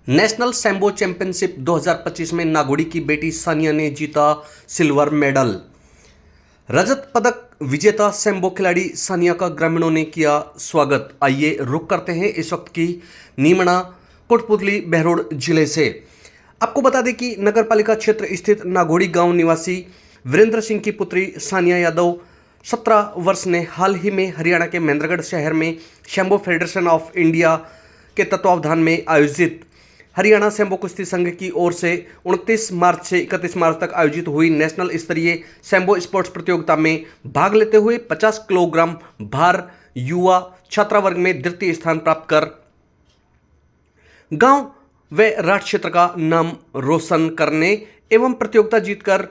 National sambo championship 2025 में नागोड़ी की बेटी सानिया ने जीता सिल्वर मेडल। रजत पदक विजेता सैम्बो खिलाड़ी सानिया का ग्रामीणों ने किया स्वागत। आइए रुक करते हैं इस वक्त की नीमड़ा कोटपुतली बहरोड़ जिले से। आपको बता दें कि नगर पालिका क्षेत्र स्थित नागोड़ी गांव निवासी वीरेंद्र सिंह की पुत्री सानिया यादव 17 वर्ष ने हाल ही में हरियाणा के महेंद्रगढ़ शहर में सैम्बो फेडरेशन ऑफ इंडिया के तत्वावधान में आयोजित हरियाणा सैम्बो कुश्ती संघ की ओर से 29 मार्च से 31 मार्च तक आयोजित हुई नेशनल स्तरीय सैम्बो स्पोर्ट्स प्रतियोगिता में भाग लेते हुए 50 किलोग्राम भार युवा छात्रा वर्ग में द्वितीय स्थान प्राप्त कर गांव व राठ क्षेत्र का नाम रोशन करने एवं प्रतियोगिता जीतकर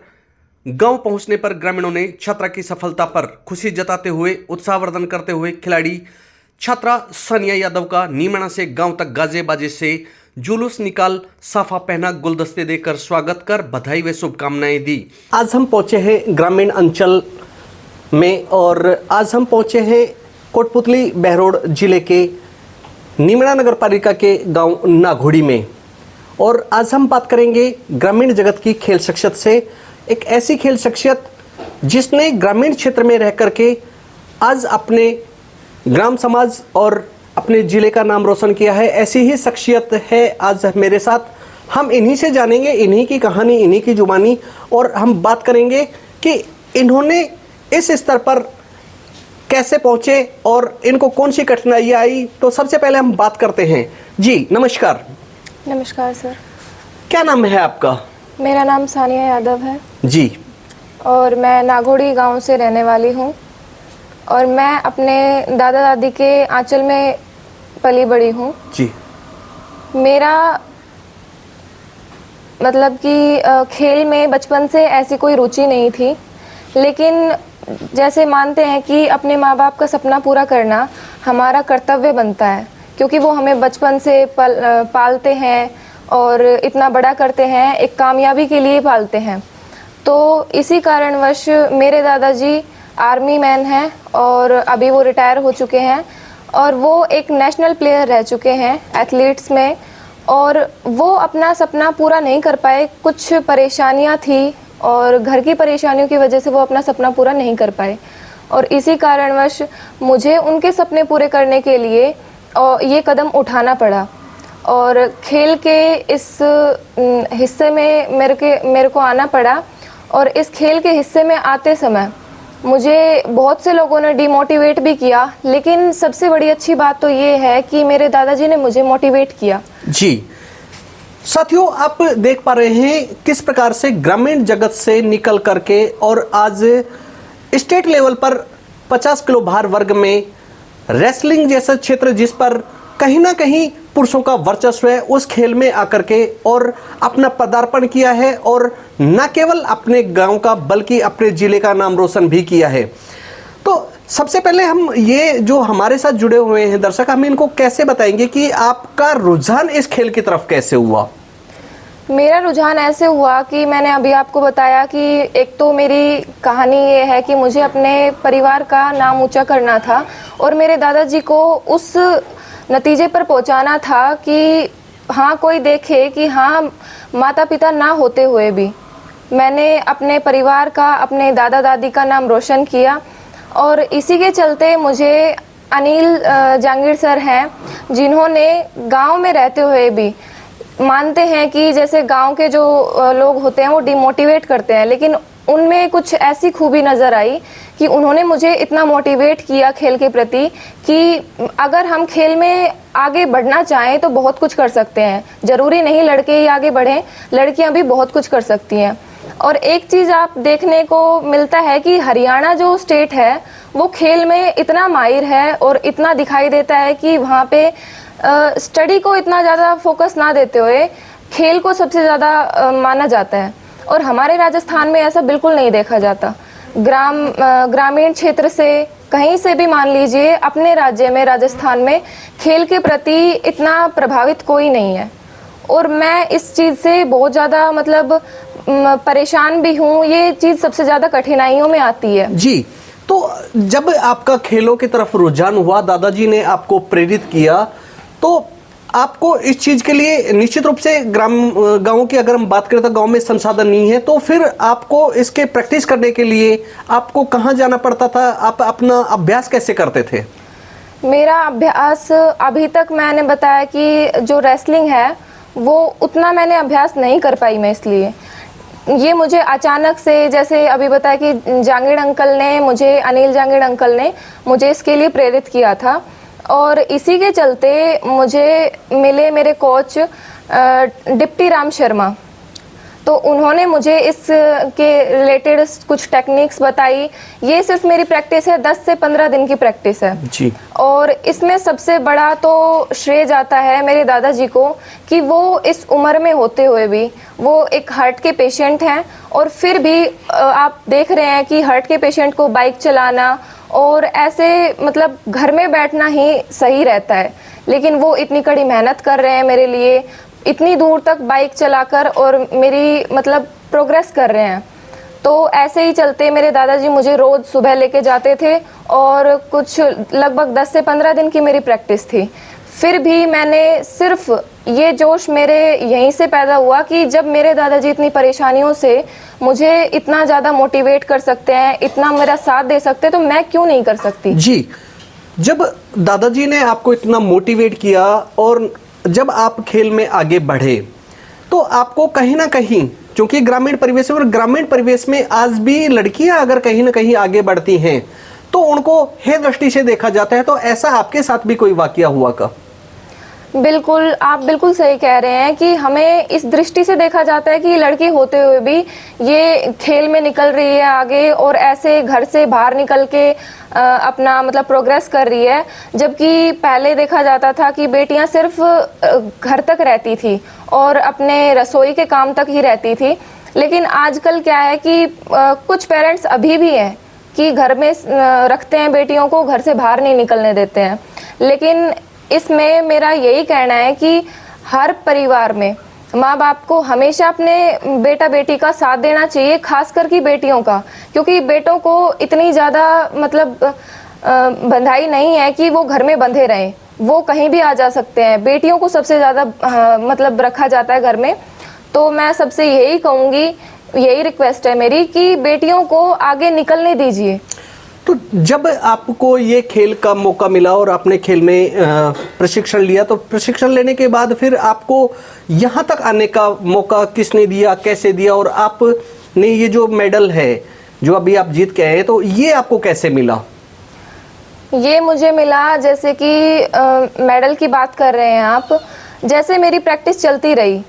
गांव पहुंचने पर ग्रामीणों ने छात्रा की सफलता पर खुशी जताते हुए उत्साहवर्धन करते हुए खिलाड़ी छात्रा सानिया यादव का नीमड़ा से गांव तक गाजे बाजे से जुलूस निकाल साफा पहना गुलदस्ते देकर स्वागत कर बधाई व शुभकामनाएं दी। आज हम पहुंचे हैं ग्रामीण अंचल में और आज हम पहुंचे हैं कोटपुतली बहरोड़ जिले के नीमड़ा नगर पालिका के गांव नागोड़ी में और आज हम बात करेंगे ग्रामीण जगत की खेल शख्सियत से। एक ऐसी खेल शख्सियत जिसने ग्रामीण क्षेत्र में रह करके आज अपने ग्राम समाज और अपने जिले का नाम रोशन किया है, ऐसी ही शख्सियत है आज मेरे साथ। हम इन्हीं से जानेंगे, इन्हीं की कहानी, इन्हीं की जुबानी, और हम बात करेंगे कि इन्होंने इस स्तर पर कैसे पहुंचे और इनको कौन सी कठिनाइयाँ आई। तो सबसे पहले हम बात करते हैं। जी नमस्कार। नमस्कार सर। क्या नाम है आपका? मेरा नाम सानिया यादव है जी। और मैं नागोड़ी गांव से रहने वाली हूं और मैं अपने दादा दादी के आंचल में पली बड़ी हूं जी। मेरा मतलब कि खेल में बचपन से ऐसी कोई रुचि नहीं थी, लेकिन जैसे मानते हैं कि अपने माँ बाप का सपना पूरा करना हमारा कर्तव्य बनता है, क्योंकि वो हमें बचपन से पालते हैं और इतना बड़ा करते हैं, एक कामयाबी के लिए पालते हैं। तो इसी कारणवश मेरे दादाजी आर्मी मैन हैं और अभी वो रिटायर हो चुके हैं और वो एक नेशनल प्लेयर रह चुके हैं एथलीट्स में, और वो अपना सपना पूरा नहीं कर पाए। कुछ परेशानियां थी और घर की परेशानियों की वजह से वो अपना सपना पूरा नहीं कर पाए और इसी कारणवश मुझे उनके सपने पूरे करने के लिए ये कदम उठाना पड़ा। और खेल के इस हिस्से में मेरे को आना पड़ा और इस खेल के हिस्से में आते समय मुझे बहुत से लोगों ने डिमोटिवेट भी किया, लेकिन सबसे बड़ी अच्छी बात तो ये है कि मेरे दादाजी ने मुझे मोटिवेट किया। जी साथियों, आप देख पा रहे हैं किस प्रकार से ग्रामीण जगत से निकल करके और आज स्टेट लेवल पर 50 किलो भार वर्ग में रेसलिंग जैसा क्षेत्र जिस पर कहीं ना कहीं पुरुषों का वर्चस्व है, उस खेल में आकर के और अपना पदार्पण किया है और न केवल अपने गांव का बल्कि अपने जिले का नाम रोशन भी किया है। तो सबसे पहले हम ये जो हमारे साथ जुड़े हुए हैं दर्शक, हम इनको कैसे बताएंगे कि आपका रुझान इस खेल की तरफ कैसे हुआ? मेरा रुझान ऐसे हुआ कि मैंने अभी आपको बताया कि एक तो मेरी कहानी ये है कि मुझे अपने परिवार का नाम ऊंचा करना था और मेरे दादाजी को उस नतीजे पर पहुंचाना था कि हाँ, कोई देखे कि हाँ, माता पिता ना होते हुए भी मैंने अपने परिवार का, अपने दादा दादी का नाम रोशन किया। और इसी के चलते मुझे अनिल जांगीर सर हैं जिन्होंने गांव में रहते हुए भी, मानते हैं कि जैसे गांव के जो लोग होते हैं वो डिमोटिवेट करते हैं, लेकिन उनमें कुछ ऐसी खूबी नज़र आई कि उन्होंने मुझे इतना मोटिवेट किया खेल के प्रति कि अगर हम खेल में आगे बढ़ना चाहें तो बहुत कुछ कर सकते हैं। ज़रूरी नहीं लड़के ही आगे बढ़ें, लड़कियां भी बहुत कुछ कर सकती हैं। और एक चीज़ आप देखने को मिलता है कि हरियाणा जो स्टेट है वो खेल में इतना माहिर है और इतना दिखाई देता है कि वहाँ पे स्टडी को इतना ज़्यादा फोकस ना देते हुए खेल को सबसे ज़्यादा माना जाता है, और हमारे राजस्थान में ऐसा बिल्कुल नहीं देखा जाता। ग्रामीण क्षेत्र से कहीं से भी मान लीजिए, अपने राज्य में राजस्थान में खेल के प्रति इतना प्रभावित कोई नहीं है और मैं इस चीज़ से बहुत ज़्यादा मतलब परेशान भी हूँ। ये चीज़ सबसे ज़्यादा कठिनाइयों में आती है। जी, तो जब आपका खेलों की तरफ रुझान हुआ, दादाजी ने आपको प्रेरित किया, तो आपको इस चीज के लिए निश्चित रूप से गांव की अगर हम बात करें तो गांव में संसाधन नहीं है, तो फिर आपको इसके प्रैक्टिस करने के लिए आपको कहाँ जाना पड़ता था? आप अपना अभ्यास कैसे करते थे? मेरा अभ्यास अभी तक मैंने बताया कि जो रेसलिंग है वो उतना मैंने अभ्यास नहीं कर पाई मैं, इसलिए ये मुझे अचानक से, जैसे अभी बताया कि जांगीड़ अंकल ने मुझे, अनिल जांगीड़ अंकल ने मुझे इसके लिए प्रेरित किया था, और इसी के चलते मुझे मिले मेरे कोच डिप्टी राम शर्मा। तो उन्होंने मुझे इसके रिलेटेड कुछ टेक्निक्स बताई। ये सिर्फ मेरी प्रैक्टिस है, 10 से 15 दिन की प्रैक्टिस है जी। और इसमें सबसे बड़ा तो श्रेय जाता है मेरे दादाजी को कि वो इस उम्र में होते हुए भी वो एक हार्ट के पेशेंट हैं, और फिर भी आप देख रहे हैं कि हार्ट के पेशेंट को बाइक चलाना और ऐसे मतलब घर में बैठना ही सही रहता है, लेकिन वो इतनी कड़ी मेहनत कर रहे हैं मेरे लिए, इतनी दूर तक बाइक चलाकर, और मेरी मतलब प्रोग्रेस कर रहे हैं। तो ऐसे ही चलते मेरे दादाजी मुझे रोज़ सुबह लेके जाते थे, और कुछ लगभग 10 से 15 दिन की मेरी प्रैक्टिस थी। फिर भी मैंने सिर्फ ये जोश मेरे यहीं से पैदा हुआ कि जब मेरे दादाजी इतनी परेशानियों से मुझे इतना ज़्यादा मोटिवेट कर सकते हैं, इतना मेरा साथ दे सकते हैं, तो मैं क्यों नहीं कर सकती। जी, जब दादाजी ने आपको इतना मोटिवेट किया और जब आप खेल में आगे बढ़े, तो आपको कहीं ना कहीं, क्योंकि ग्रामीण परिवेश है और ग्रामीण परिवेश में आज भी लड़कियां अगर कहीं ना कहीं आगे बढ़ती हैं तो उनको हे दृष्टि से देखा जाता है, तो ऐसा आपके साथ भी कोई वाकया हुआ का? बिल्कुल, आप बिल्कुल सही कह रहे हैं कि हमें इस दृष्टि से देखा जाता है कि लड़की होते हुए भी ये खेल में निकल रही है आगे, और ऐसे घर से बाहर निकल के अपना मतलब प्रोग्रेस कर रही है, जबकि पहले देखा जाता था कि बेटियां सिर्फ घर तक रहती थी और अपने रसोई के काम तक ही रहती थी। लेकिन आजकल क्या है कि कुछ पेरेंट्स अभी भी हैं कि घर में रखते हैं बेटियों को, घर से बाहर नहीं निकलने देते हैं। लेकिन इसमें मेरा यही कहना है कि हर परिवार में माँ बाप को हमेशा अपने बेटा बेटी का साथ देना चाहिए, खास करके बेटियों का, क्योंकि बेटों को इतनी ज़्यादा मतलब बंधाई नहीं है कि वो घर में बंधे रहें, वो कहीं भी आ जा सकते हैं। बेटियों को सबसे ज़्यादा मतलब रखा जाता है घर में। तो मैं सबसे यही कहूँगी, यही रिक्वेस्ट है मेरी कि बेटियों को आगे निकलने दीजिए। तो जब आपको ये खेल का मौका मिला और आपने खेल में प्रशिक्षण लिया, तो प्रशिक्षण लेने के बाद फिर आपको यहाँ तक आने का मौका किसने दिया, कैसे दिया, और आपने ये जो मेडल है जो अभी आप जीत के आए हैं, तो ये आपको कैसे मिला? ये मुझे मिला, जैसे कि मेडल की बात कर रहे हैं आप, जैसे मेरी प्रैक्टिस चलती रही,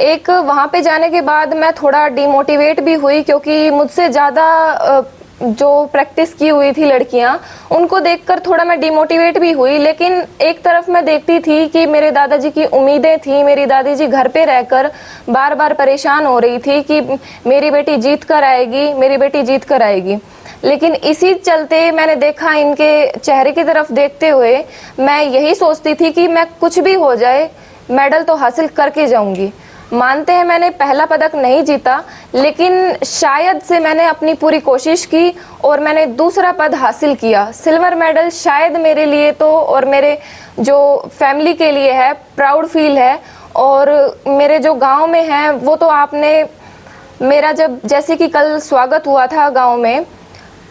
एक वहाँ पे जाने के बाद मैं थोड़ा डिमोटिवेट भी हुई, क्योंकि मुझसे ज़्यादा जो प्रैक्टिस की हुई थी लड़कियां, उनको देखकर थोड़ा मैं डिमोटिवेट भी हुई। लेकिन एक तरफ मैं देखती थी कि मेरे दादाजी की उम्मीदें थी, मेरी दादाजी घर पे रहकर बार बार परेशान हो रही थी कि मेरी बेटी जीत कर आएगी, मेरी बेटी जीत कर आएगी। लेकिन इसी चलते मैंने देखा, इनके चेहरे की तरफ देखते हुए मैं यही सोचती थी कि मैं कुछ भी हो जाए मेडल तो हासिल करके जाऊंगी। मानते हैं मैंने पहला पदक नहीं जीता, लेकिन शायद से मैंने अपनी पूरी कोशिश की और मैंने दूसरा पद हासिल किया। सिल्वर मेडल शायद मेरे लिए तो और मेरे जो फैमिली के लिए है, प्राउड फील है। और मेरे जो गांव में है वो तो आपने मेरा जब जैसे कि कल स्वागत हुआ था गांव में,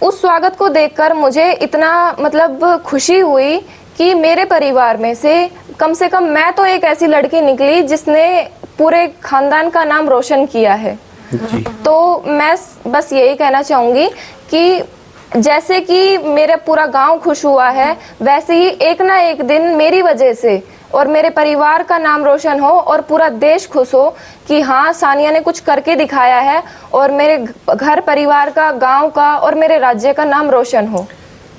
उस स्वागत को देखकर मुझे इतना मतलब खुशी हुई कि मेरे परिवार में से कम मैं तो एक ऐसी लड़की निकली जिसने पूरे खानदान का नाम रोशन किया है। तो मैं बस यही कहना चाहूँगी कि जैसे कि मेरा पूरा गांव खुश हुआ है, वैसे ही एक ना एक दिन मेरी वजह से और मेरे परिवार का नाम रोशन हो और पूरा देश खुश हो कि हाँ, सानिया ने कुछ करके दिखाया है, और मेरे घर परिवार का, गांव का और मेरे राज्य का नाम रोशन हो।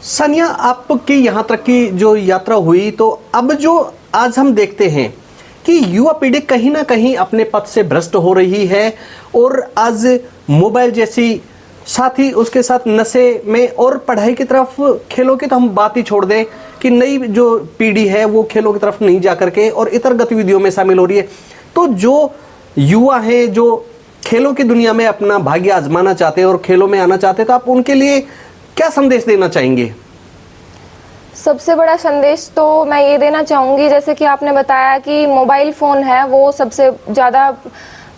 सानिया, आपकी यहाँ तक की जो यात्रा हुई, तो अब जो आज हम देखते हैं कि युवा पीढ़ी कहीं ना कहीं अपने पथ से भ्रष्ट हो रही है, और आज मोबाइल जैसी, साथ ही उसके साथ नशे में और पढ़ाई की तरफ, खेलों की तो हम बात ही छोड़ दें कि नई जो पीढ़ी है वो खेलों की तरफ नहीं जा करके और इतर गतिविधियों में शामिल हो रही है। तो जो युवा हैं जो खेलों की दुनिया में अपना भाग्य आजमाना चाहते हैं और खेलों में आना चाहते हैं, तो आप उनके लिए क्या संदेश देना चाहेंगे? सबसे बड़ा संदेश तो मैं ये देना चाहूँगी, जैसे कि आपने बताया कि मोबाइल फ़ोन है वो सबसे ज़्यादा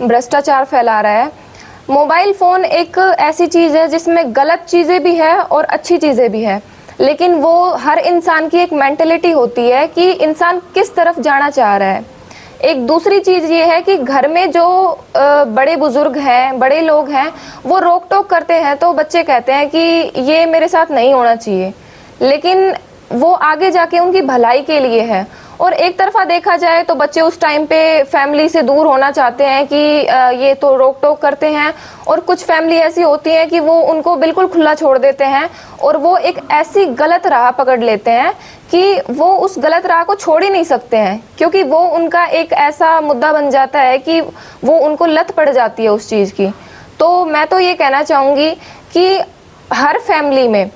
भ्रष्टाचार फैला रहा है। मोबाइल फ़ोन एक ऐसी चीज़ है जिसमें गलत चीज़ें भी है और अच्छी चीज़ें भी है, लेकिन वो हर इंसान की एक मेंटलिटी होती है कि इंसान किस तरफ जाना चाह रहा है। एक दूसरी चीज़ ये है कि घर में जो बड़े बुजुर्ग हैं, बड़े लोग हैं, वो रोक टोक करते हैं तो बच्चे कहते हैं कि ये मेरे साथ नहीं होना चाहिए, लेकिन वो आगे जाके उनकी भलाई के लिए है। और एक तरफा देखा जाए तो बच्चे उस टाइम पे फैमिली से दूर होना चाहते हैं कि ये तो रोक टोक करते हैं, और कुछ फैमिली ऐसी होती है कि वो उनको बिल्कुल खुला छोड़ देते हैं और वो एक ऐसी गलत राह पकड़ लेते हैं कि वो उस गलत राह को छोड़ ही नहीं सकते हैं, क्योंकि वो उनका एक ऐसा मुद्दा बन जाता है कि वो उनको लत पड़ जाती है उस चीज़ की। तो मैं तो ये कहना चाहूँगी कि हर फैमिली में,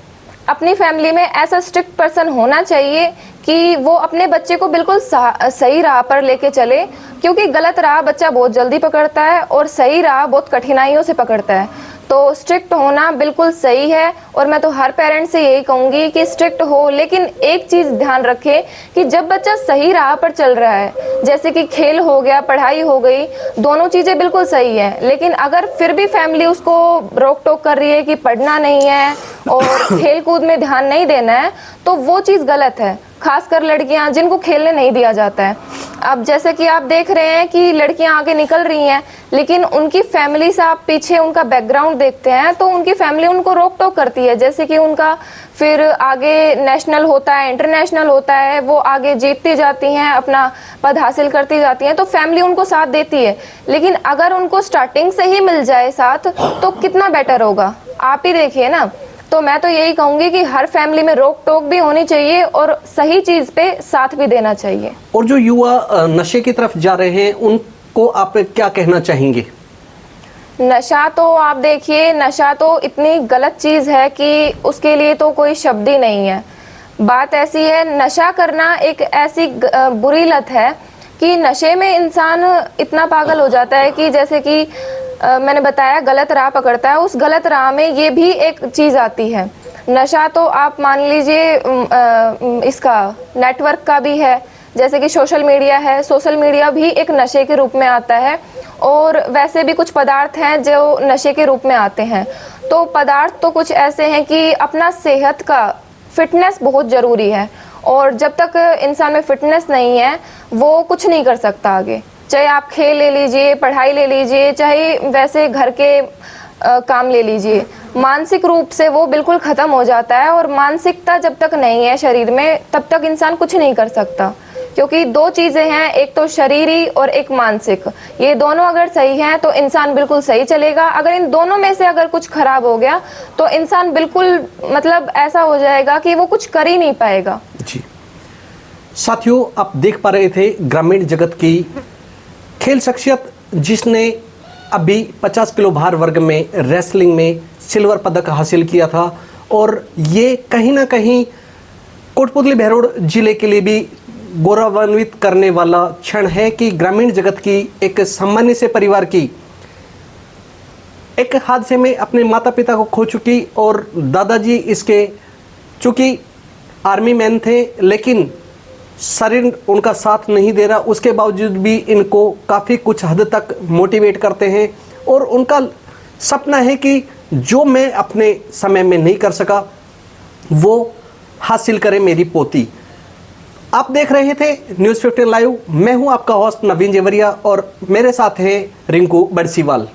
अपनी फैमिली में ऐसा स्ट्रिक्ट पर्सन होना चाहिए कि वो अपने बच्चे को बिल्कुल सही राह पर लेके चले, क्योंकि गलत राह बच्चा बहुत जल्दी पकड़ता है और सही राह बहुत कठिनाइयों से पकड़ता है। तो स्ट्रिक्ट होना बिल्कुल सही है और मैं तो हर पेरेंट्स से यही कहूँगी कि स्ट्रिक्ट हो, लेकिन एक चीज़ ध्यान रखे कि जब बच्चा सही राह पर चल रहा है, जैसे कि खेल हो गया, पढ़ाई हो गई, दोनों चीज़ें बिल्कुल सही है, लेकिन अगर फिर भी फैमिली उसको रोक टोक कर रही है कि पढ़ना नहीं है और खेल कूद में ध्यान नहीं देना है, तो वो चीज़ गलत है। खासकर लड़कियां जिनको खेलने नहीं दिया जाता है। अब जैसे कि आप देख रहे हैं कि लड़कियां आगे निकल रही हैं, लेकिन उनकी फैमिली से आप पीछे उनका बैकग्राउंड देखते हैं तो उनकी फैमिली उनको रोक टोक करती है। जैसे कि उनका फिर आगे नेशनल होता है, इंटरनेशनल होता है, वो आगे जीतती जाती हैं, अपना पद हासिल करती जाती हैं, तो फैमिली उनको साथ देती है। लेकिन अगर उनको स्टार्टिंग से ही मिल जाए साथ तो कितना बेटर होगा, आप ही देखिए ना। तो मैं तो यही कहूंगी कि हर फैमिली में रोक टोक भी होनी चाहिए और सही चीज पे साथ भी देना चाहिए। और जो युवा नशे की तरफ जा रहे हैं उनको आप क्या कहना चाहेंगे? नशा तो आप देखिए, नशा तो इतनी गलत चीज है कि उसके लिए तो कोई शब्द ही नहीं है। बात ऐसी है, नशा करना एक ऐसी बुरी लत है कि नशे में इंसान इतना पागल हो जाता है कि जैसे कि मैंने बताया गलत राह पकड़ता है, उस गलत राह में ये भी एक चीज़ आती है। नशा तो आप मान लीजिए इसका नेटवर्क का भी है, जैसे कि सोशल मीडिया है, सोशल मीडिया भी एक नशे के रूप में आता है। और वैसे भी कुछ पदार्थ हैं जो नशे के रूप में आते हैं। तो पदार्थ तो कुछ ऐसे हैं कि अपना सेहत का फिटनेस बहुत ज़रूरी है, और जब तक इंसान में फिटनेस नहीं है वो कुछ नहीं कर सकता आगे। चाहे आप खेल ले लीजिए, पढ़ाई ले लीजिए, चाहे वैसे घर के काम ले लीजिए, मानसिक रूप से वो बिल्कुल ख़त्म हो जाता है। और मानसिकता जब तक नहीं है शरीर में तब तक इंसान कुछ नहीं कर सकता, क्योंकि दो चीज़ें हैं, एक तो शरीरी और एक मानसिक। ये दोनों अगर सही हैं तो इंसान बिल्कुल सही चलेगा। अगर इन दोनों में से अगर कुछ खराब हो गया तो इंसान बिल्कुल मतलब ऐसा हो जाएगा कि वो कुछ कर ही नहीं पाएगा। जी साथियों, आप देख पा रहे थे ग्रामीण जगत की खेल शख्सियत जिसने अभी 50 किलो भार वर्ग में रेसलिंग में सिल्वर पदक हासिल किया था। और ये कहीं ना कहीं कोटपुतली बहरोड जिले के लिए भी गौरवान्वित करने वाला क्षण है कि ग्रामीण जगत की एक सामान्य से परिवार की एक हादसे में अपने माता पिता को खो चुकी, और दादाजी इसके चूँकि आर्मी मैन थे लेकिन शरीर उनका साथ नहीं दे रहा, उसके बावजूद भी इनको काफ़ी कुछ हद तक मोटिवेट करते हैं। और उनका सपना है कि जो मैं अपने समय में नहीं कर सका वो हासिल करे मेरी पोती। आप देख रहे थे न्यूज़ 15 लाइव। मैं हूं आपका होस्ट नवीन जेवरिया और मेरे साथ हैं रिंकू बरसीवाल।